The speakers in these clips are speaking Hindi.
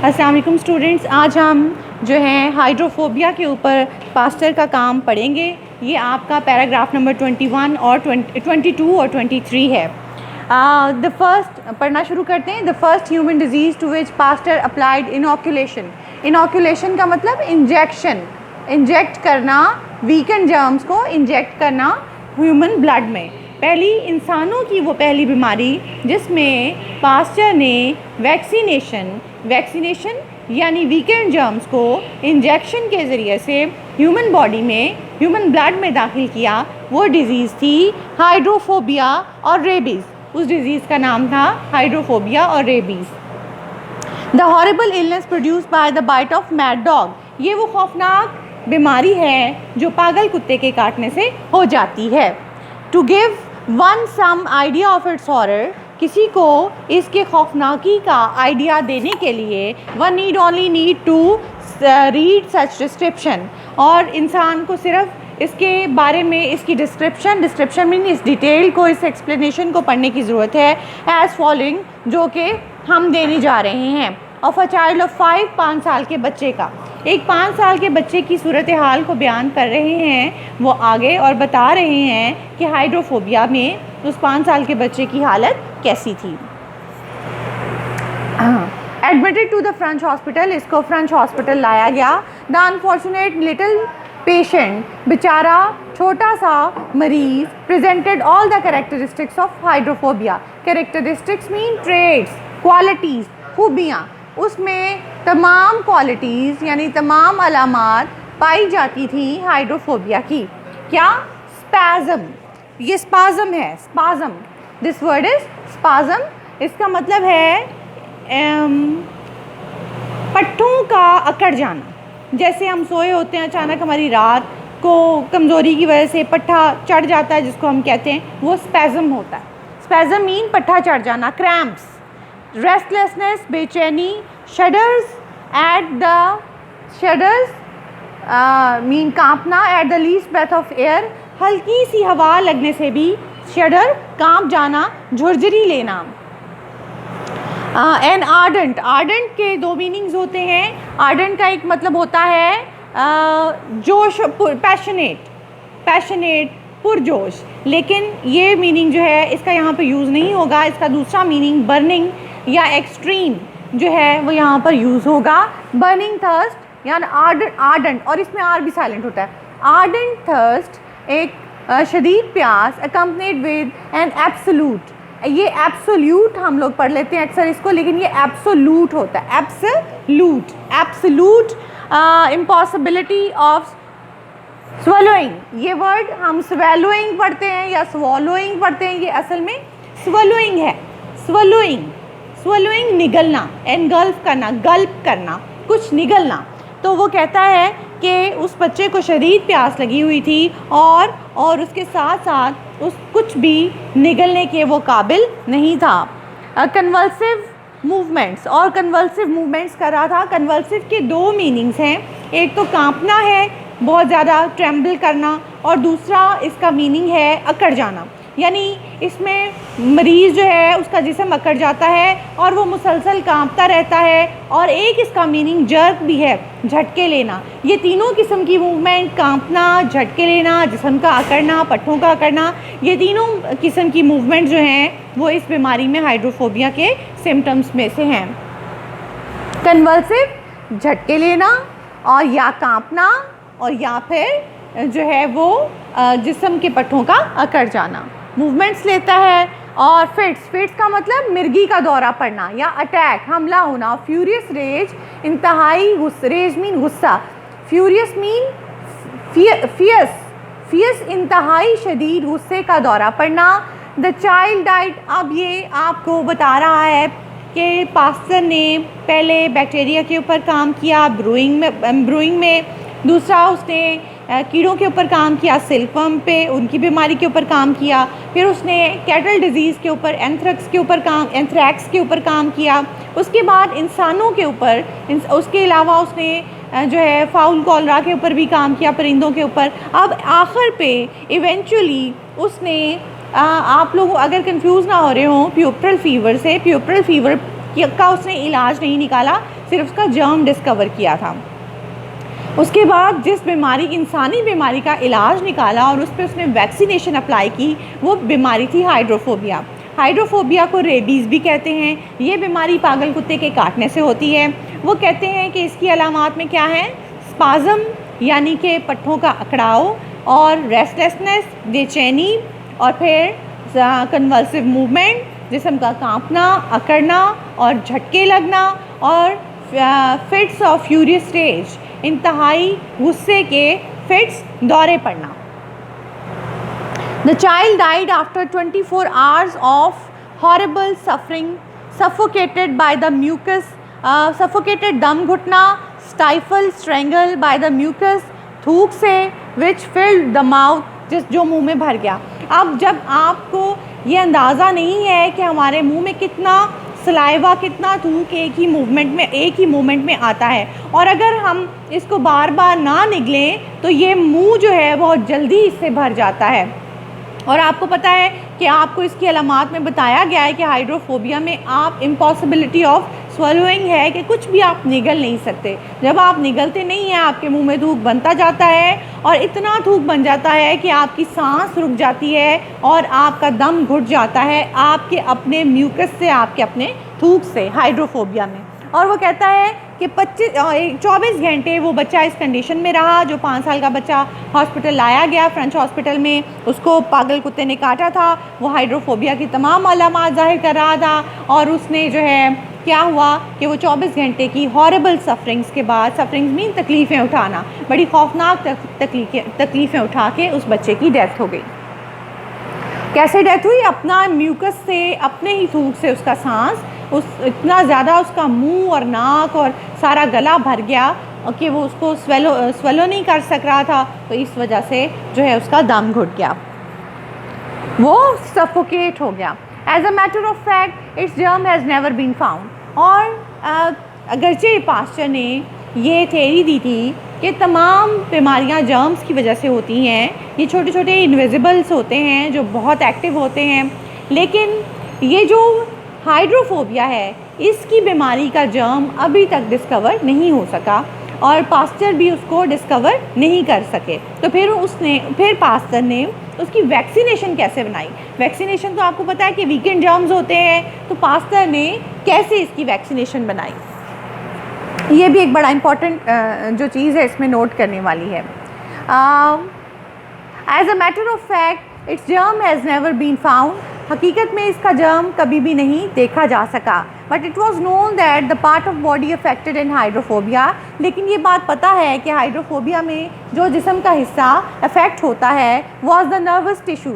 अस्सलाम वालेकुम स्टूडेंट्स, आज हम जो है हाइड्रोफोबिया के ऊपर पास्टर का काम पढ़ेंगे। ये आपका पैराग्राफ नंबर 21 और 22 और 23 है। द फर्स्ट पढ़ना शुरू करते हैं। The first human disease to which Pasteur applied inoculation. Inoculation का मतलब इंजेक्शन, इंजेक्ट करना, वीकन जर्म्स को इंजेक्ट करना ह्यूमन ब्लड में। पहली इंसानों की वो पहली बीमारी जिसमें पास्टर ने वैक्सीनेशन यानी वीकेंड जर्म्स को इंजेक्शन के ज़रिए से ह्यूमन बॉडी में, ह्यूमन ब्लड में दाखिल किया, वो डिज़ीज़ थी हाइड्रोफोबिया और रेबीज़। उस डिज़ीज़ का नाम था हाइड्रोफोबिया और rabies. The horrible illness produced by the bite of mad dog. ये वो खौफनाक बीमारी है जो पागल कुत्ते के काटने से हो जाती है। To give one some idea of its horror, किसी को इसके खौफनाकी का आइडिया देने के लिए one only need to read such description, और इंसान को सिर्फ इसके बारे में इसकी डिस्क्रिप्शन मीन इस डिटेल को, इस एक्सप्लेनेशन को पढ़ने की ज़रूरत है। एज फॉलोइंग, जो कि हम देने जा रहे हैं। ऑफ अ चाइल्ड ऑफ 5 साल के बच्चे का, एक 5 साल के बच्चे की सूरत हाल को बयान कर रहे हैं वो आगे, और बता रहे हैं कि हाइड्रोफोबिया में उस 5 साल के बच्चे की हालत कैसी थी। Admitted to the French hospital, इसको फ्रेंच हॉस्पिटल लाया गया। द अनफॉर्चुनेट लिटिल पेशेंट, बेचारा छोटा सा मरीज, presented all the characteristics of hydrophobia. Characteristics mean traits, qualities, खूबियाँ। उसमें तमाम क्वालिटीज़ यानी तमाम अलामात पाई जाती थी हाइड्रोफोबिया की। क्या? स्पैज़म, ये स्पाज़म है, spasm, this word is spasm. इसका मतलब है पट्टों का अकड़ जाना। जैसे हम सोए होते हैं, अचानक हमारी रात को कमज़ोरी की वजह से पट्ठा चढ़ जाता है, जिसको हम कहते हैं वो स्पैज़म होता है। स्पैज़म मीन पट्ठा चढ़ जाना। क्रैम्प्स, रेस्टलेसनेस, बेचैनी। शडर्स मीन कांपना। At the least breath of air, हल्की सी हवा लगने से भी शडर, कांप जाना, झुरझुरी लेना। एन आर्डेंट, आर्डेंट के 2 मीनिंग्स होते हैं। आर्डेंट का एक मतलब होता है जोश, पैशनेट, पुरजोश, लेकिन ये मीनिंग जो है इसका यहाँ पे यूज़ नहीं होगा। इसका दूसरा मीनिंग बर्निंग या एक्सट्रीम जो है वो यहाँ पर यूज़ होगा। बर्निंग थर्स्ट यानी आर्डेंट, और इसमें आर भी साइलेंट होता है। आर्डेंट थर्स्ट, एक शदीद प्यास, अकम्पनीड विद एन एब्सोल्यूट। ये एब्सोल्यूट हम लोग पढ़ लेते हैं अक्सर इसको, लेकिन ये एब्सोल्यूट होता है। Absolute impossibility of swallowing. ये वर्ड हम स्वेलोइंग पढ़ते हैं या स्वॉलोइंग पढ़ते हैं, ये असल में स्वलोइंग है। स्वलोइंग निगलना, एनगल्फ करना, गल्प करना, कुछ निगलना। तो वो कहता है कि उस बच्चे को शदीद प्यास लगी हुई थी और उसके साथ साथ उस कुछ भी निगलने के वो काबिल नहीं था। कन्वल्सिव मूवमेंट्स, और कन्वल्सिव मूवमेंट्स कर रहा था। कन्वल्सिव के 2 मीनिंग्स हैं। एक तो कांपना है, बहुत ज़्यादा ट्रेम्बल करना, और दूसरा इसका मीनिंग है अकड़ जाना, यानी इसमें मरीज़ जो है उसका जिस्म अकड़ जाता है और वो मुसलसल कांपता रहता है। और एक इसका मीनिंग जर्क भी है, झटके लेना। ये तीनों किस्म की मूवमेंट, कांपना, झटके लेना, जिस्म का अकड़ना, पट्टों का अकड़ना, ये तीनों किस्म की मूवमेंट जो हैं वो इस बीमारी में हाइड्रोफोबिया के सिम्टम्स में से हैं। कन्वल्सिव, झटके लेना, और या कांपना, और या फिर जो है वो जिस्म के पट्टों का अकड़ जाना, मूवमेंट्स लेता है। और फिट्स का मतलब मिर्गी का दौरा पड़ना या अटैक, हमला होना। फ्यूरियस रेज, इंतहाई गुस्सा, रेज मीन गुस्सा, फ्यूरियस मीन फियर्स, इंतहाई शदीद गुस्से का दौरा पड़ना। द चाइल्ड डाइड, अब ये आपको बता रहा है कि पास्टर ने पहले बैक्टीरिया के ऊपर काम किया, ब्रूइंग में। दूसरा उसने कीड़ों के ऊपर काम किया, सिल्कवर्म पे, उनकी बीमारी के ऊपर काम किया। फिर उसने कैटल डिजीज़ के ऊपर, एंथ्रैक्स के ऊपर काम किया। उसके बाद इंसानों के ऊपर, उसके अलावा उसने जो है फाउल कॉलरा के ऊपर भी काम किया, परिंदों के ऊपर। अब आखिर पे इवेंचुअली उसने आप लोग अगर कंफ्यूज ना हो रहे हों प्यूपरल फीवर से, प्यूपरल फीवर का उसने इलाज नहीं निकाला, सिर्फ उसका जर्म डिस्कवर किया था। उसके बाद जिस बीमारी, इंसानी बीमारी का इलाज निकाला और उस पर उसने वैक्सीनेशन अप्लाई की, वो बीमारी थी हाइड्रोफोबिया। हाइड्रोफोबिया को रेबीज़ भी कहते हैं। ये बीमारी पागल कुत्ते के काटने से होती है। वो कहते हैं कि इसकी अलामात में क्या है, स्पाज़म यानी कि पट्ठों का अकड़ाव, और रेस्टलेसनेस, बेचैनी, और फिर कन्वल्सिव मूवमेंट, जिस्म का कांपना, अकड़ना और झटके लगना, और फिट्स ऑफ फ्यूरियस स्टेज, इंतहाई गुस्से के फिट्स, दौरे पड़ना। The child died after 24 hours of horrible suffering, suffocated by the mucus, suffocated दम घुटना, stifled, strangled by the mucus, थूक से, which filled the mouth, जो मुंह में भर गया। अब जब आपको ये अंदाज़ा नहीं है कि हमारे मुंह में कितना सलाइवा, कितना थूक एक ही मूवमेंट में आता है, और अगर हम इसको बार बार ना निगलें तो ये मुंह जो है बहुत जल्दी इससे भर जाता है। और आपको पता है कि आपको इसकी अलामात में बताया गया है कि हाइड्रोफोबिया में आप इम्पॉसिबिलिटी ऑफ स्वलोइंग है कि कुछ भी आप निगल नहीं सकते। जब आप निगलते नहीं हैं, आपके मुंह में थूक बनता जाता है, और इतना थूक बन जाता है कि आपकी सांस रुक जाती है और आपका दम घुट जाता है, आपके अपने म्यूकस से, आपके अपने थूक से, हाइड्रोफोबिया में। और वो कहता है कि 24 घंटे वो बच्चा इस कंडीशन में रहा। जो 5 साल का बच्चा हॉस्पिटल लाया गया, फ्रेंच हॉस्पिटल में, उसको पागल कुत्ते ने काटा था। वो हाइड्रोफोबिया की तमाम अलामात ज़ाहिर कर रहा था, और उसने जो है क्या हुआ कि वो 24 घंटे की हॉरेबल सफरिंग्स के बाद, सफरिंग्स मीन तकलीफ़ें उठाना, बड़ी खौफनाक तकलीफ़ें उठा के उस बच्चे की डेथ हो गई। कैसे डेथ हुई? अपना म्यूकस से, अपने ही थूक से उसका सांस इतना ज़्यादा उसका मुंह और नाक और सारा गला भर गया कि वो उसको स्वेलो नहीं कर सक रहा था, तो इस वजह से जो है उसका दम घुट गया, वो सफोकेट हो गया। As a matter of fact its germ has never been found. और अगरचे पास्चर ने ये थ्योरी दी थी कि तमाम बीमारियां जर्म्स की वजह से होती हैं। ये छोटे छोटे इनविजिबल्स होते हैं जो बहुत एक्टिव होते हैं, लेकिन ये जो हाइड्रोफोबिया है, इसकी बीमारी का जर्म अभी तक डिस्कवर नहीं हो सका, और पास्चर भी उसको डिस्कवर नहीं कर सके। तो फिर पास्चर ने उसकी वैक्सीनेशन कैसे बनाई? वैक्सीनेशन तो आपको पता है कि वीकेंड जर्म्स होते हैं, तो पास्चर ने कैसे इसकी वैक्सीनेशन बनाई, ये भी एक बड़ा इम्पॉर्टेंट जो चीज़ है इसमें नोट करने वाली है। As a matter of fact its germ has never been found. हकीकत में इसका जर्म कभी भी नहीं देखा जा सका, but it was known that the part of body affected in hydrophobia. लेकिन ये बात पता है कि हाइड्रोफोबिया में जो जिस्म का हिस्सा अफेक्ट होता है was the nervous tissue.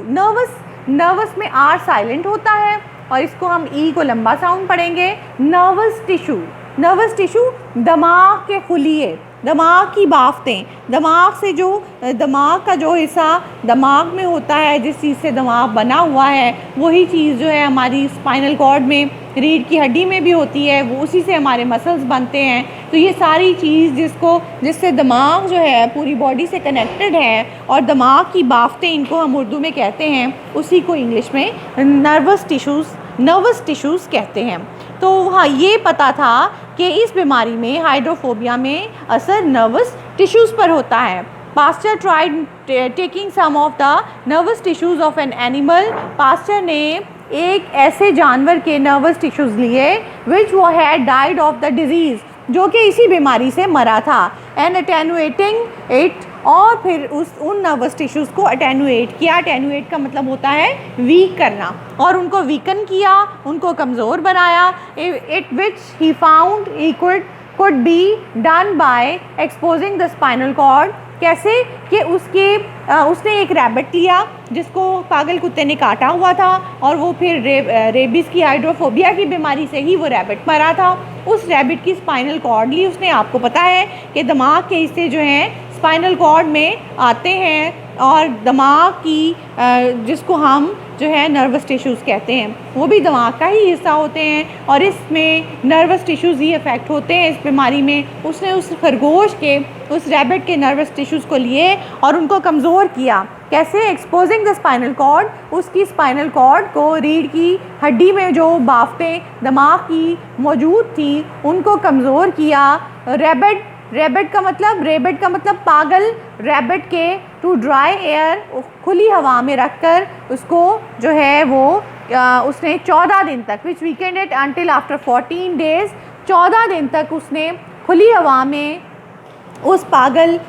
Nervous में आर साइलेंट होता है, और इसको हम ई को लंबा साउंड पढ़ेंगे। नर्वस टिश्यू दिमाग के खुलिए, दिमाग की बाफ्तें, दिमाग से जो दिमाग का जो हिस्सा दिमाग में होता है, जिस चीज़ से दिमाग बना हुआ है, वही चीज़ जो है हमारी स्पाइनल कॉर्ड में, रीढ़ की हड्डी में भी होती है, वो उसी से हमारे मसल्स बनते हैं। तो ये सारी चीज़ जिससे दिमाग जो है पूरी बॉडी से कनेक्टेड है, और दिमाग की बाफ्तें इनको हम उर्दू में कहते हैं, उसी को इंग्लिश में नर्वस टिश्यूज़ कहते हैं। तो हाँ, ये पता था कि इस बीमारी में, हाइड्रोफोबिया में, असर नर्वस टिश्यूज़ पर होता है। Pasteur tried taking some of the nervous tissues of an animal. Pasteur ने एक ऐसे जानवर के नर्वस टिश्यूज़ लिए विच वो had died of the disease, जो कि इसी बीमारी से मरा था, एंड अटेनुएटिंग इट, और फिर उन नर्वस टिश्यूज़ को अटेनुएट किया। अटेनुएट का मतलब होता है वीक करना, और उनको वीकन किया, उनको कमज़ोर बनाया। It which he found he could be done by exposing the spinal cord. कैसे कि उसने एक रैबिट लिया जिसको पागल कुत्ते ने काटा हुआ था, और वो फिर रेबीज़ की, हाइड्रोफोबिया की बीमारी से ही वो रैबिट मरा था। उस रैबिट की स्पाइनल कॉर्ड ली उसने। आपको पता है कि दिमाग के हिस्से जो हैं स्पाइनल कॉर्ड में आते हैं, और दिमाग की जिसको हम जो है नर्वस टिश्यूज़ कहते हैं, वो भी दिमाग का ही हिस्सा होते हैं, और इसमें नर्वस टिश्यूज़ ही अफेक्ट होते हैं इस बीमारी में। उसने उस खरगोश के, उस रैबिट के नर्वस टिश्यूज़ को लिए और उनको कमज़ोर किया, कैसे? एक्सपोजिंग द स्पाइनल कॉर्ड, उसकी स्पाइनल कॉर्ड को, रीढ़ की हड्डी में जो बाफ्तें दिमाग की मौजूद थी उनको कमज़ोर किया। रेबिट का मतलब पागल, रैबिट के टू ड्राई एयर, खुली हवा में रखकर उसको जो है वो उसने 14 दिन तक, which weakened it until after 14 days, 14 दिन तक उसने खुली हवा में उस पागल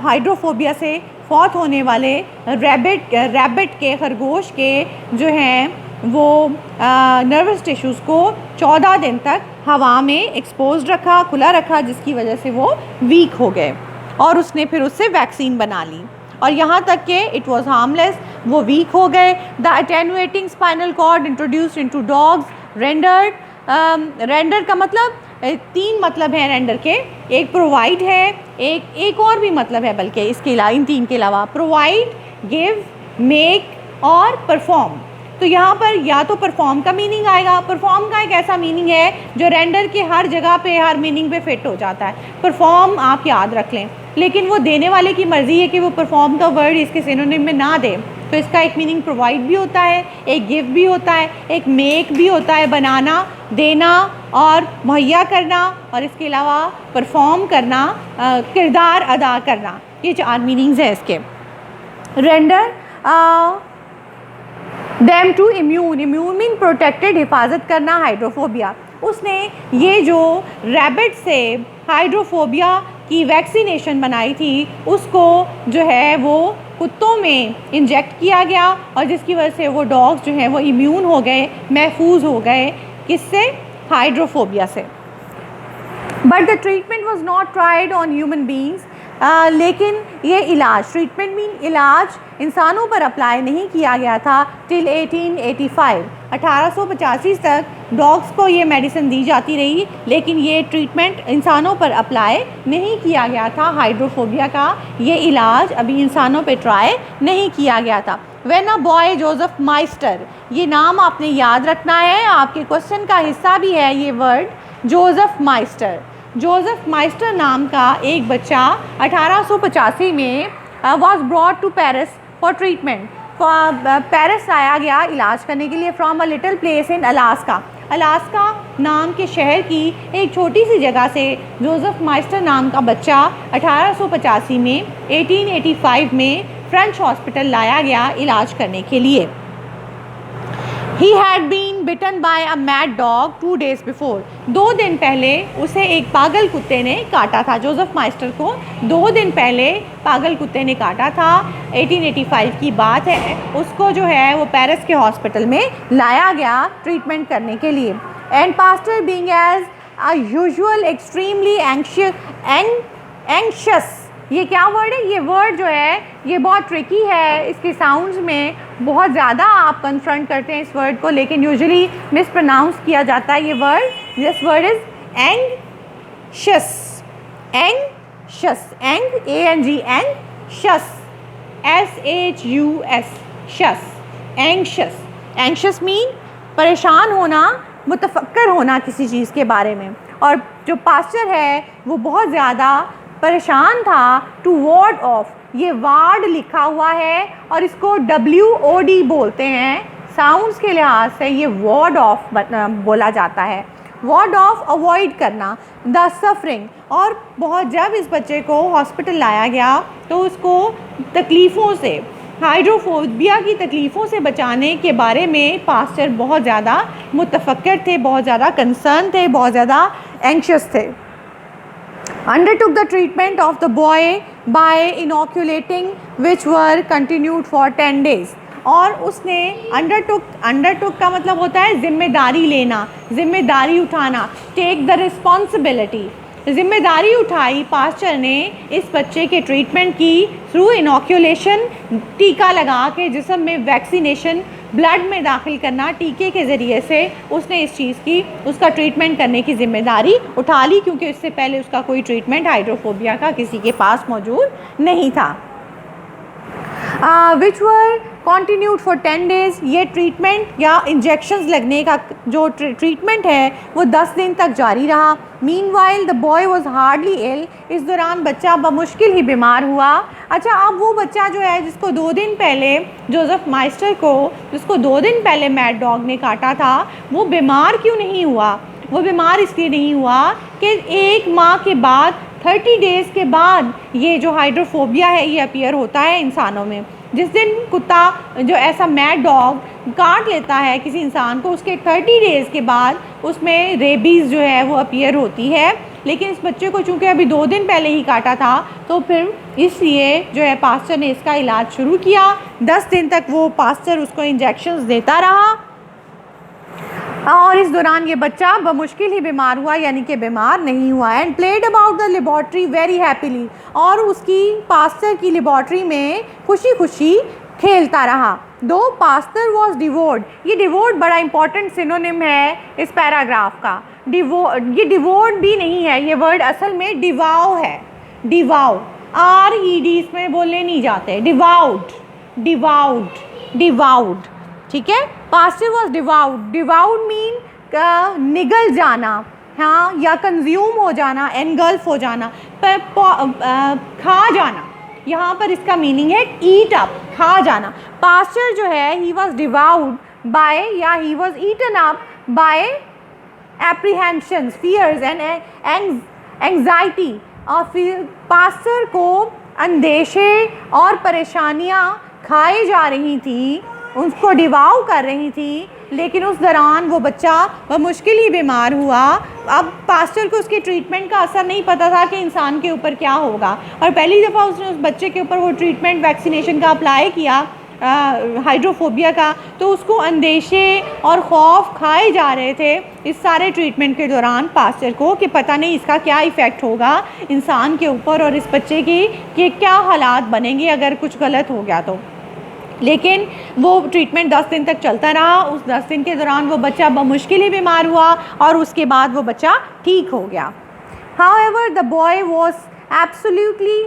हाइड्रोफोबिया से फौत होने वाले रैबिट के, खरगोश के जो हैं वो नर्वस टिश्यूज़ को 14 दिन तक हवा में एक्सपोज रखा, खुला रखा, जिसकी वजह से वो वीक हो गए और उसने फिर उससे वैक्सीन बना ली और यहाँ तक कि इट वाज हार्मलेस, वो वीक हो गए। The attenuating spinal cord introduced into dogs, render का मतलब 3 मतलब हैं रेंडर के, एक प्रोवाइड है, एक और भी मतलब है बल्कि इसके अलावा, इन 3 के अलावा, प्रोवाइड, गिव, मेक और परफॉर्म। तो यहाँ पर या तो परफॉर्म का मीनिंग आएगा। परफॉर्म का एक ऐसा मीनिंग है जो रेंडर के हर जगह पे, हर मीनिंग पे फिट हो जाता है। परफॉर्म आप याद रख लें, लेकिन वो देने वाले की मर्ज़ी है कि वो परफॉर्म का वर्ड इसके सिनोनिम में ना दे। तो इसका एक मीनिंग प्रोवाइड भी होता है, एक गिव भी होता है, एक मेक भी होता है, बनाना, देना और मुहैया करना, और इसके अलावा परफॉर्म करना, किरदार अदा करना। ये 4 मीनिंग्स हैं इसके। Render them to immune mean protected, हिफाजत करना, हाइड्रोफोबिया। उसने ये जो रैबिट से हाइड्रोफोबिया की वैक्सीनेशन बनाई थी उसको जो है वो कुत्तों में इंजेक्ट किया गया और जिसकी वजह से वो डॉग्स जो हैं वो इम्यून हो गए, महफूज हो गए, किससे? हाइड्रोफोबिया से। But the treatment was not tried on human beings, लेकिन ये इलाज, ट्रीटमेंट मीन इलाज, इंसानों पर अप्लाई नहीं किया गया था टिल 1885। 1885 तक डॉग्स को ये मेडिसिन दी जाती रही, लेकिन ये ट्रीटमेंट इंसानों पर अप्लाई नहीं किया गया था। हाइड्रोफोबिया का ये इलाज अभी इंसानों पे ट्राई नहीं किया गया था। व्हेन अ बॉय जोसेफ माइस्टर, ये नाम आपने याद रखना है, आपके क्वेश्चन का हिस्सा भी है ये word, Joseph Meister. Joseph Meister नाम का एक बच्चा 1885 में was brought to Paris for treatment, Paris लाया गया इलाज करने के लिए, from a little place in Alaska. Alaska नाम के शहर की एक छोटी सी जगह से जोसेफ माइस्टर नाम का बच्चा 1885 में 1885 में फ्रेंच हॉस्पिटल लाया गया इलाज करने के लिए। He had been bitten by a mad dog 2 days before. 2 दिन पहले उसे एक पागल कुत्ते ने काटा था। जोसेफ माइस्टर को 2 दिन पहले पागल कुत्ते ने काटा था। 1885 की बात है। उसको जो है वो पेरिस के हॉस्पिटल में लाया गया ट्रीटमेंट करने के लिए। And Pasteur being as a usual extremely anxious, ये क्या वर्ड है? ये वर्ड जो है ये बहुत ट्रिकी है, इसके साउंड्स में बहुत ज़्यादा आप कन्फ्रंट करते हैं इस वर्ड को, लेकिन यूजुअली मिस प्रोनाउंस किया जाता है ये word. This word is anxious, anxious, anxious, SHUS, शस, एंग्शियस। एंग्शियस मीन परेशान होना, मुतफक्कर होना किसी चीज़ के बारे में। और जो पास्टर है वो बहुत ज़्यादा परेशान था। टू वार्ड ऑफ, ये वार्ड लिखा हुआ है और इसको WOD बोलते हैं, साउंड्स के लिहाज से ये वार्ड ऑफ बोला जाता है। वार्ड ऑफ, अवॉइड करना, द सफरिंग। और बहुत जब इस बच्चे को हॉस्पिटल लाया गया तो उसको तकलीफ़ों से, हाइड्रोफोबिया की तकलीफ़ों से बचाने के बारे में पास्टर बहुत ज़्यादा मुतफक्कर थे, बहुत ज़्यादा कंसर्न थे, बहुत ज़्यादा एंग्शियस थे। Undertook the treatment of the boy by inoculating, which were continued for 10 days. और उसने अंडरटुक का मतलब होता है जिम्मेदारी लेना, जिम्मेदारी उठाना, टेक द रिस्पॉन्सिबिलिटी। जिम्मेदारी उठाई पास्टर ने इस बच्चे के ट्रीटमेंट की थ्रू इनोक्यूलेशन, टीका लगा के, जिस्म में वैक्सीनेशन, ब्लड में दाखिल करना, टीके के ज़रिए से उसने इस चीज़ की, उसका ट्रीटमेंट करने की ज़िम्मेदारी उठा ली, क्योंकि इससे पहले उसका कोई ट्रीटमेंट हाइड्रोफोबिया का किसी के पास मौजूद नहीं था। विच वर कॉन्टीन्यूड फॉर 10 days। ये ट्रीटमेंट या इंजेक्शंस लगने का जो ट्रीटमेंट है वो 10 दिन तक जारी रहा। Meanwhile the boy was hardly ill. इस दौरान बच्चा बमुश्किल ही बीमार हुआ। अच्छा, अब वो बच्चा जो है जिसको 2 दिन पहले जोसेफ माइस्टर को जिसको 2 दिन पहले मैड डॉग ने काटा था, वो बीमार क्यों नहीं हुआ? वो बीमार इसलिए नहीं हुआ कि 1 माह के बाद 30 days के बाद ये जो हाइड्रोफोबिया है ये अपीयर होता है इंसानों में। जिस दिन कुत्ता जो ऐसा मैड डॉग काट लेता है किसी इंसान को, उसके 30 days के बाद उसमें रेबीज़ जो है वो अपीयर होती है। लेकिन इस बच्चे को चूँकि अभी 2 दिन पहले ही काटा था, तो फिर इसलिए जो है पास्टर ने इसका इलाज शुरू किया। 10 दिन तक वो पास्टर उसको इंजेक्शंस देता रहा और इस दौरान ये बच्चा बमुश्किल ही बीमार हुआ, यानी कि बीमार नहीं हुआ। And played about the laboratory very happily. और उसकी पास्टर की लेबॉर्ट्री में खुशी खुशी खेलता रहा। दो पास्टर वॉज डिवोर्ड। ये डिवोर्ड बड़ा इंपॉर्टेंट सिनोनिम है इस पैराग्राफ का। ये डिवोर्ड भी नहीं है, ये वर्ड असल में डिवाओ है। डिवाओ, RED इसमें बोलने नहीं जाते। डिवाउड, डिवाउड, डिवाउड, ठीक है। Pastor was devoid. Devoid mean निगल जाना, हाँ, या कंज्यूम हो जाना, एनगल्फ हो जाना, खा जाना। यहाँ पर इसका मीनिंग है ईट अप, खा जाना। पास्टर जो है ही वॉज डिवाउड बाय या he was eaten up by apprehensions, fears and anxiety. और फिर पास्टर को अंदेशे और परेशानियाँ खाई जा रही थी, उसको डिवाउ कर रही थी। लेकिन उस दौरान वो बच्चा बमुश्किल ही बीमार हुआ। अब पास्टर को उसके ट्रीटमेंट का असर नहीं पता था कि इंसान के ऊपर क्या होगा, और पहली दफ़ा उसने उस बच्चे के ऊपर वो ट्रीटमेंट वैक्सीनेशन का अप्लाई किया हाइड्रोफोबिया का, तो उसको अंदेशे और खौफ खाए जा रहे थे इस सारे ट्रीटमेंट के दौरान पास्टर को, कि पता नहीं इसका क्या इफ़ेक्ट होगा इंसान के ऊपर और इस बच्चे की कि क्या हालात बनेंगे अगर कुछ गलत हो गया तो। लेकिन वो ट्रीटमेंट 10 दिन तक चलता रहा। उस 10 दिन के दौरान वो बच्चा बमुश्किल ही बीमार हुआ और उसके बाद वो बच्चा ठीक हो गया। However, the boy was absolutely,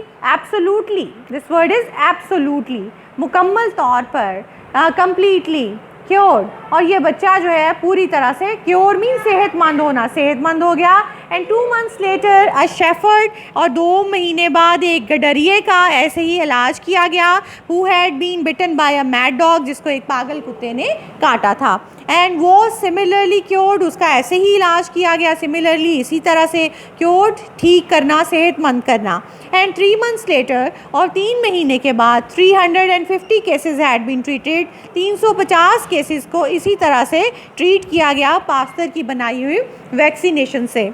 this word is absolutely, मुकम्मल तौर पर, completely cured। और ये बच्चा जो है पूरी तरह से क्योर मीन सेहतमंद होना, सेहतमंद हो गया। And 2 months later a shepherd, और 2 महीने बाद एक गडरिए का ऐसे ही इलाज किया गया, who had been bitten by a mad dog, जिसको एक पागल कुत्ते ने काटा था। एंड वो सिमिलरली क्योर्ड, उसका ऐसे ही इलाज किया गया, सिमिलरली इसी तरह से क्योर्ड, ठीक करना, सेहतमंद करना। एंड 3 months लेटर, और 3 महीने के बाद 350 cases had been treated, 350 cases को इसी तरह से ट्रीट किया गया पास्टर की बनाई हुई वैक्सीनेशन से।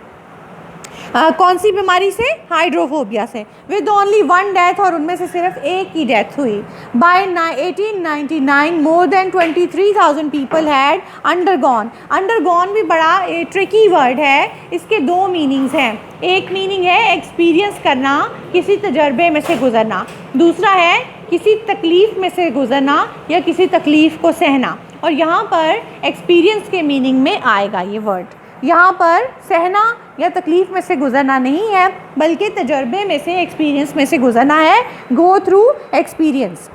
कौन सी बीमारी से? हाइड्रोफोबिया से, विद ओनली 1 डेथ, और उनमें से सिर्फ एक ही डेथ हुई। बाय 1899 more than 23,000 people had undergone. Undergone भी बड़ा ट्रिकी वर्ड है, इसके 2 मीनिंग्स हैं। एक मीनिंग है एक्सपीरियंस करना, किसी तजर्बे में से गुजरना। दूसरा है किसी तकलीफ़ में से गुजरना या किसी तकलीफ़ को सहना। और यहाँ पर एक्सपीरियंस के मीनिंग में आएगा ये वर्ड। यहाँ पर सहना या तकलीफ़ में से गुज़रना नहीं है, बल्कि तजर्बे में से, एक्सपीरियंस में से गुज़रना है, गो थ्रू एक्सपीरियंस।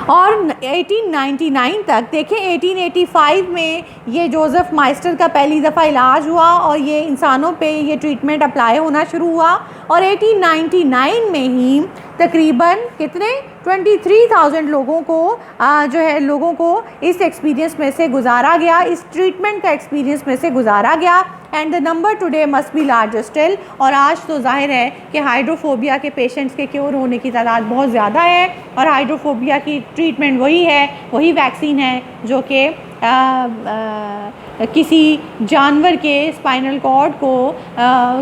और 1899 तक देखें, 1885 में ये जोसेफ माइस्टर का पहली दफ़ा इलाज हुआ और ये इंसानों पे ये ट्रीटमेंट अप्लाई होना शुरू हुआ। और 1899 में ही तकरीबन कितने 23,000 लोगों को जो है लोगों को इस एक्सपीरियंस में से गुजारा गया, इस ट्रीटमेंट का एक्सपीरियंस में से गुजारा गया। And the number today must be larger still. और आज तो जाहिर है कि हाइड्रोफोबिया के पेशेंट्स के क्योर होने की तादाद बहुत ज़्यादा है, और हाइड्रोफोबिया की ट्रीटमेंट वही है, वही वैक्सीन है जो कि किसी जानवर के स्पाइनल कॉर्ड को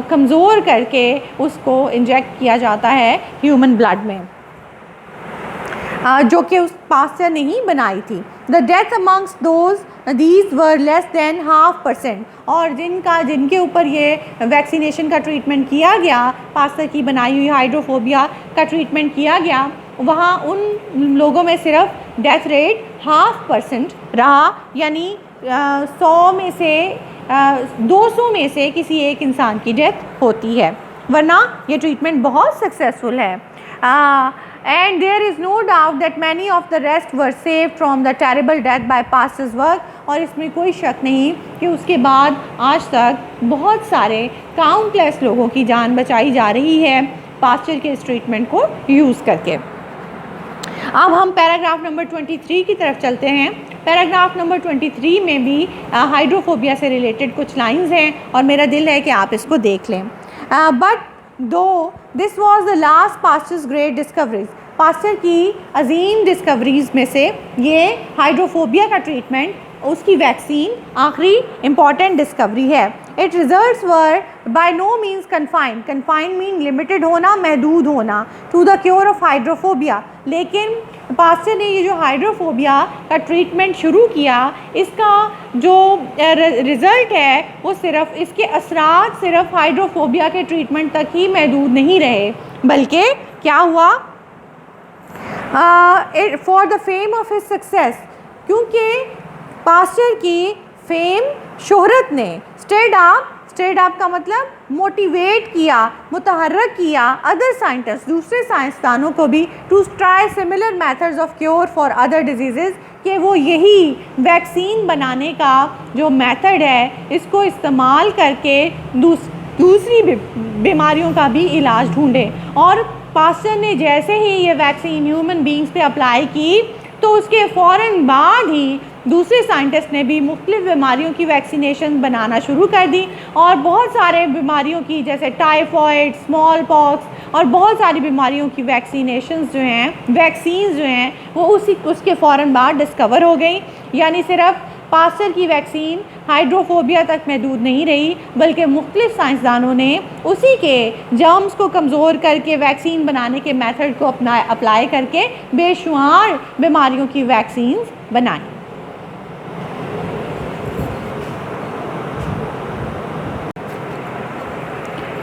कमज़ोर करके उसको इंजेक्ट किया जाता है ह्यूमन ब्लड में, जो कि उस पास्टर ने ही बनाई थी। The death amongst those these were less than 0.5%। और जिनके ऊपर ये वैक्सीनेशन का ट्रीटमेंट किया गया, पास्टर की बनाई हुई हाइड्रोफोबिया का ट्रीटमेंट किया गया, वहाँ उन लोगों में सिर्फ डेथ रेट 0.5% रहा, यानी 100 में से 200 में से किसी एक इंसान की डेथ होती है, वरना ये ट्रीटमेंट बहुत सक्सेसफुल है। and there is no doubt that many of the rest were saved from the terrible death by Pasteur's work. और इसमें कोई शक नहीं कि उसके बाद आज तक बहुत सारे काउंटलेस लोगों की जान बचाई जा रही है पास्चर के इस ट्रीटमेंट को यूज़ करके। अब हम पैराग्राफ नंबर 23 की तरफ चलते हैं। पैराग्राफ नंबर 23 में भी हाइड्रोफोबिया से रिलेटेड कुछ लाइंस हैं और मेरा दिल है कि आप इसको देख लें। But though this was the last Pasteur's great discoveries, Pasteur की अजीम डिस्कवरीज में से ये हाइड्रोफोबिया का ट्रीटमेंट, उसकी वैक्सीन आखिरी इम्पॉर्टेंट डिस्कवरी है। It results were by no means confined, confined mean limited होना, महदूद होना, to the cure of hydrophobia. लेकिन पास्चर ने ये जो हाइड्रोफोबिया का ट्रीटमेंट शुरू किया, इसका जो रिज़ल्ट है वो सिर्फ इसके असरात सिर्फ हाइड्रोफोबिया के ट्रीटमेंट तक ही महदूद नहीं रहे, बल्कि क्या हुआ, for the fame of his success, क्योंकि पास्चर की फेम, शोहरत ने स्टेड अप का मतलब मोटिवेट किया, मुतहर्रक किया अदर साइंटिस्ट, दूसरे साइंसदानों को भी, to try similar methods of cure for other disease, कि वो यही वैक्सीन बनाने का जो मेथड है इसको इस्तेमाल करके दूसरी बीमारियों का भी इलाज ढूंढें। और पास्चर ने जैसे ही ये वैक्सीन ह्यूमन बींग्स पे अप्लाई की तो उसके फ़ौरन बाद ही दूसरे साइंटिस्ट ने भी मुख्तलिफ बीमारियों की वैक्सीनेशन बनाना शुरू कर दी और बहुत सारे बीमारियों की जैसे टाइफॉइड, स्मॉल पॉक्स और बहुत सारी बीमारियों की वैक्सीनेशंस जो हैं वो उसके फ़ौरन बाद डिस्कवर हो गई। यानी सिर्फ पास्चर की वैक्सीन हाइड्रोफोबिया तक महदूद नहीं रही, बल्कि मुख्तलिफ साइंसदानों ने उसी के जर्म्स को कमज़ोर करके वैक्सीन बनाने के मेथड को अप्लाई करके बेशुमार बीमारियों की वैक्सीन्स बनाई।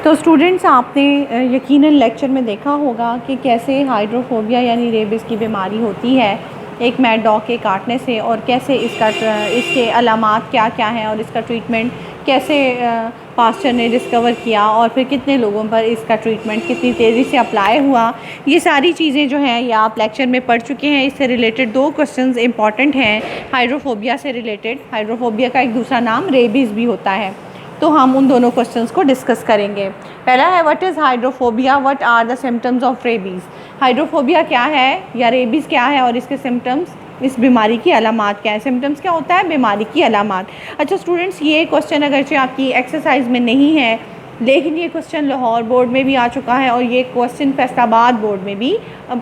तो स्टूडेंट्स, आपने यकीनन लेक्चर में देखा होगा कि कैसे हाइड्रोफोबिया यानी रेबिस की बीमारी होती है एक मैड डॉग के काटने से, और कैसे इसके अलामात क्या क्या हैं और इसका ट्रीटमेंट कैसे पास्चर ने डिस्कवर किया और फिर कितने लोगों पर इसका ट्रीटमेंट कितनी तेज़ी से अप्लाई हुआ। ये सारी चीज़ें जो हैं ये आप लेक्चर में पढ़ चुके हैं। इससे रिलेटेड 2 क्वेश्चंस इंपॉर्टेंट हैं हाइड्रोफोबिया से रिलेटेड। हाइड्रोफोबिया का एक दूसरा नाम रेबीज़ भी होता है, तो हम उन दोनों क्वेश्चंस को डिस्कस करेंगे। पहला है what is hydrophobia, what are the symptoms of rabies. Hydrophobia क्या है या रेबीज़ क्या है और इसके सिम्टम्स, इस बीमारी की अलामात क्या है। सिम्टम्स क्या होता है, बीमारी की अलामात। अच्छा स्टूडेंट्स, ये क्वेश्चन अगरचे आपकी एक्सरसाइज में नहीं है, लेकिन ये क्वेश्चन लाहौर बोर्ड में भी आ चुका है और ये क्वेश्चन फैसलाबाद बोर्ड में भी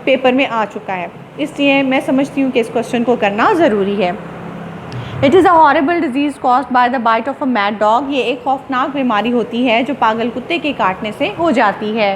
पेपर में आ चुका है, इसलिए मैं समझती हूँ कि इस क्वेश्चन को करना ज़रूरी है। It is a horrible disease caused by the bite of a mad dog. ये एक खौफनाक बीमारी होती है जो पागल कुत्ते के काटने से हो जाती है।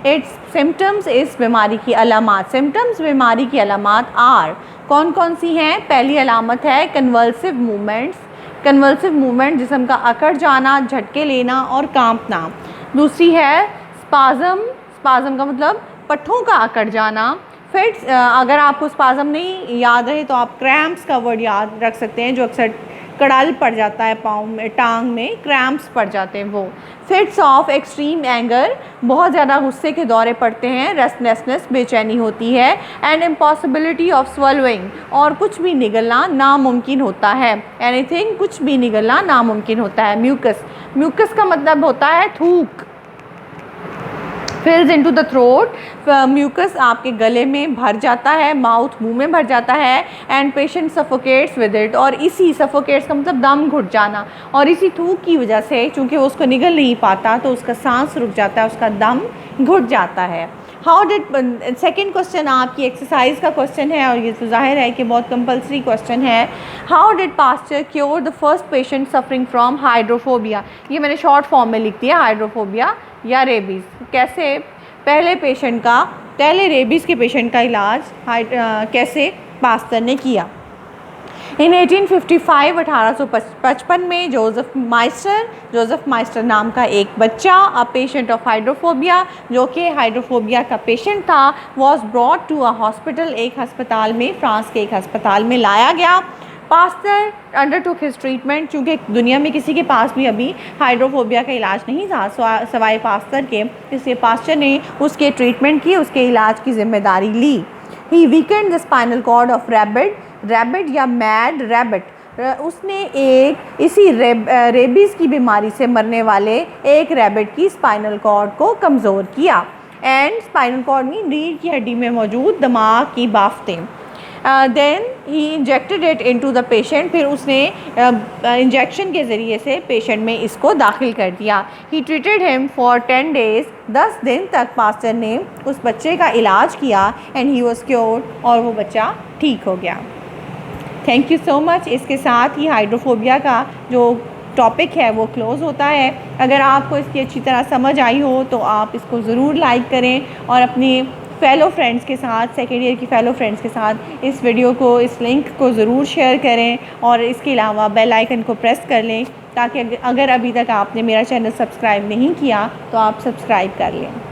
इट्स सिम्टम्स, इस बीमारी की अलामात, सिम्टम्स बीमारी की अलामात आर, कौन कौन सी हैं। पहली अलामत है कन्वल्सिव मूवमेंट्स, कन्वल्सिव मूवमेंट जिस्म का अकड़ जाना, झटके लेना और कांपना। दूसरी है स्पाज़म, स्पाज़म का मतलब पट्ठों का अकड़ जाना। फिट्स, अगर आपको स्पाज़म नहीं याद रहे तो आप क्रैम्प्स का वर्ड याद रख सकते हैं, जो अक्सर कड़ाल पड़ जाता है पाँव में, टांग में क्रैम्प्स पड़ जाते हैं वो। फिट्स ऑफ एक्सट्रीम एंगर, बहुत ज़्यादा गुस्से के दौरे पड़ते हैं। रेस्टलेसनेस, बेचैनी होती है। एंड इम्पॉसिबिलिटी ऑफ स्वेलोइंग, और कुछ भी निगलना नामुमकिन होता है। एनीथिंग, कुछ भी निगलना नामुमकिन होता है। म्यूकस, म्यूकस का मतलब होता है थूक। फिल्स इनटू द थ्रोट, म्यूकस आपके गले में भर जाता है, माउथ मुंह में भर जाता है। एंड पेशेंट सफोकेट्स विद इट, और इसी सफोकेट्स का मतलब दम घुट जाना, और इसी थूक की वजह से चूँकि वो उसको निगल नहीं पाता तो उसका सांस रुक जाता है, उसका दम घुट जाता है। हाउ डिड, सेकेंड क्वेश्चन आपकी एक्सरसाइज का क्वेश्चन है और ये तो जाहिर है कि बहुत कंपलसरी क्वेश्चन है। How did Pasteur cure the first patient suffering from hydrophobia. ये मैंने शॉर्ट फॉर्म में लिख दिया, हाइड्रोफोबिया या रेबीज़। कैसे पहले पेशेंट का, पहले रेबीज़ के पेशेंट का इलाज कैसे पास्चर ने किया। इन 1855, 1855 में जोसेफ माइस्टर नाम का एक बच्चा, अ पेशेंट ऑफ हाइड्रोफोबिया, जो कि हाइड्रोफोबिया का पेशेंट था, was brought to a hospital, एक हस्पताल में, फ्रांस के एक हस्पताल में लाया गया। पास्टर अंडरटुक हिज ट्रीटमेंट, चूँकि दुनिया में किसी के पास भी अभी हाइड्रोफोबिया का इलाज नहीं था सवाए पास्टर के, इसलिए पास्टर ने उसके ट्रीटमेंट की, उसके इलाज की जिम्मेदारी ली। He weakened the spinal cord of rabbit या मैड रैबिट, उसने एक इसी रेबीज़ की बीमारी से मरने वाले एक रैबिट की स्पाइनल कॉर्ड को कमज़ोर किया। एंड स्पाइनल कॉर्ड में रीढ़ की हड्डी में मौजूद दिमाग की बाफ्तें। Then he injected it into the patient, फिर उसने इंजेक्शन के ज़रिए से पेशेंट में इसको दाखिल कर दिया। He treated him for 10 days, 10 दिन तक पास्टर ने उस बच्चे का इलाज किया। एंड ही वॉज क्योर्ड, और वो बच्चा ठीक हो गया। Thank you so much. इसके साथ ही हाइड्रोफोबिया का जो टॉपिक है वो क्लोज़ होता है। अगर आपको इसकी अच्छी तरह समझ आई हो तो आप इसको ज़रूर लाइक करें और अपनी फ़ेलो फ्रेंड्स के साथ, सेकेंड ईयर की फ़ेलो फ्रेंड्स के साथ इस वीडियो को, इस लिंक को ज़रूर शेयर करें। और इसके अलावा बेल आइकन को प्रेस कर लें ताकि अगर अभी तक आपने मेरा चैनल सब्सक्राइब नहीं किया तो आप सब्सक्राइब कर लें।